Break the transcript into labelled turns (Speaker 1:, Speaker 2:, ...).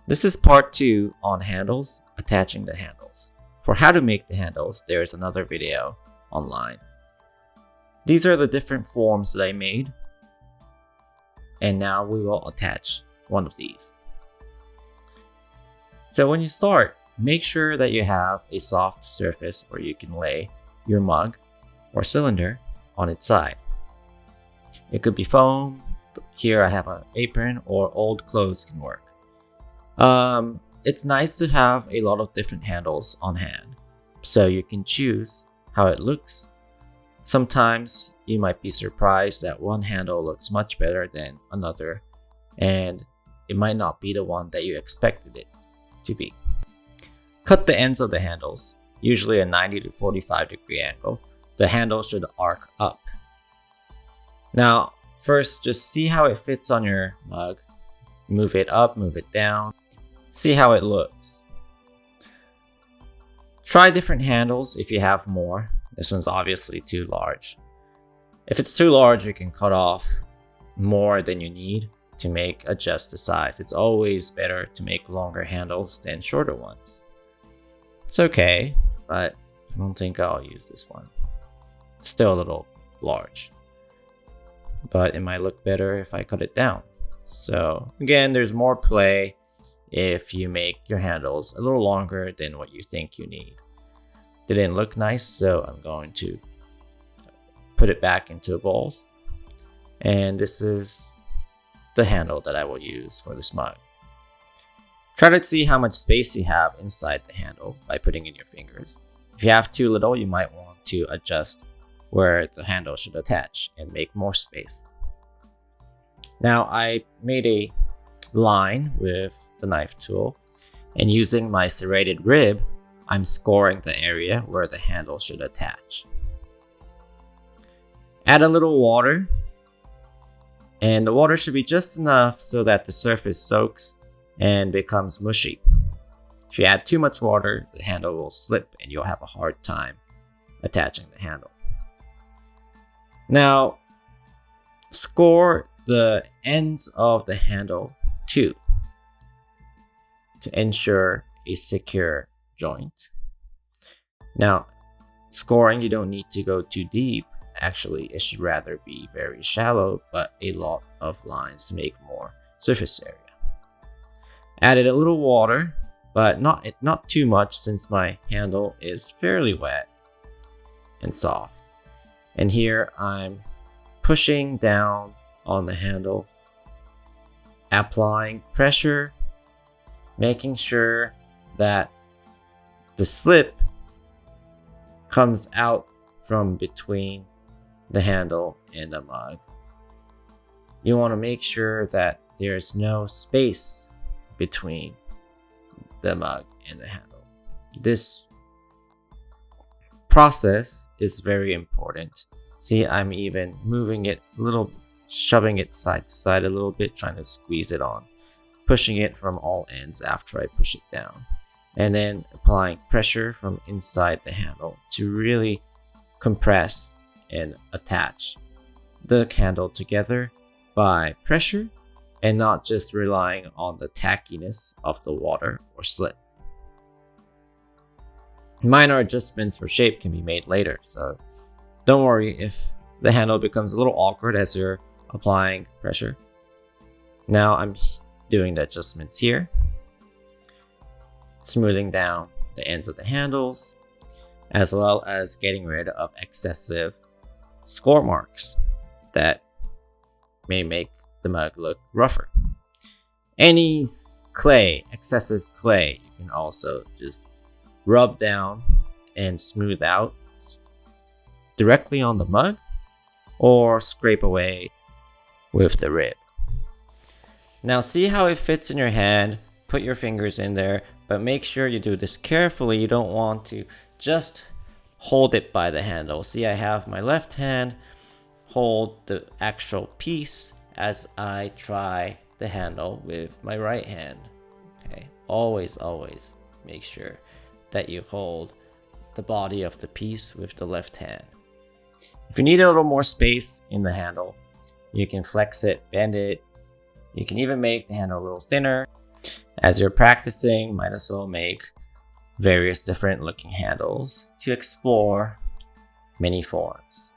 Speaker 1: This is part 2 on handles, attaching the handles. For how to make the handles, there is another video online. These are the different forms that I made, and now we will attach one of these. So when you start, make sure that you have a soft surface where you can lay your mug or cylinder on its side. It could be foam. Here I have an apron, or old clothes can work. It's nice to have a lot of different handles on hand, so you can choose how it looks. Sometimes you might be surprised that one handle looks much better than another, and it might not be the one that you expected it to be. Cut the ends of the handles, usually a 90 to 45 degree angle. The handle should arc up. Now, first, just see how it fits on your mug. Move it up, move it down. See how it looks. Try different handles if you have more. This one's obviously too large. If it's too large, you can cut off more than you need to adjust the size. It's always better to make longer handles than shorter ones. It's okay, but I don't think I'll use this one. Still a little large, but it might look better if I cut it down. So again, there's more play if you make your handles a little longer than what you think you need. Didn't look nice, so I'm going to put it back into balls. And this is the handle that I will use for this mug. Try to see how much space you have inside the handle by putting in your fingers. If you have too little, you might want to adjust where the handle should attach and make more space. Now I made a line with the knife tool, and using my serrated rib, I'm scoring the area where the handle should attach. Add a little water, and the water should be just enough so that the surface soaks and becomes mushy. If you add too much water, the handle will slip and you'll have a hard time attaching the handle. Now, score the ends of the handle too, to ensure a secure joint. Now, scoring, you don't need to go too deep. Actually, it should rather be very shallow, but a lot of lines to make more surface area. Added a little water, but not too much, since my handle is fairly wet and soft. And here I'm pushing down on the handle, applying pressure, making sure that the slip comes out from between the handle and the mug. You want to make sure that there's no space between the mug and the handle. This process is very important. See, I'm even moving it a little, shoving it side to side a little bit, trying to squeeze it on, pushing it from all ends after I push it down, and then applying pressure from inside the handle to really compress and attach the handle together by pressure, and not just relying on the tackiness of the water or slip. Minor adjustments for shape can be made later, so don't worry if the handle becomes a little awkward as you're applying pressure. Now I'm doing the adjustments here, smoothing down the ends of the handles, as well as getting rid of excessive score marks that may make the mug look rougher. Any excessive clay, you can also just rub down and smooth out directly on the mug, or scrape away with the rib. Now see how it fits in your hand. Put your fingers in there, but make sure you do this carefully. You don't want to just hold it by the handle. See, I have my left hand hold the actual piece as I try the handle with my right hand. Okay, always make sure that you hold the body of the piece with the left hand. If you need a little more space in the handle, you can flex it, bend it. You can even make the handle a little thinner. As you're practicing, might as well make various different looking handles to explore many forms.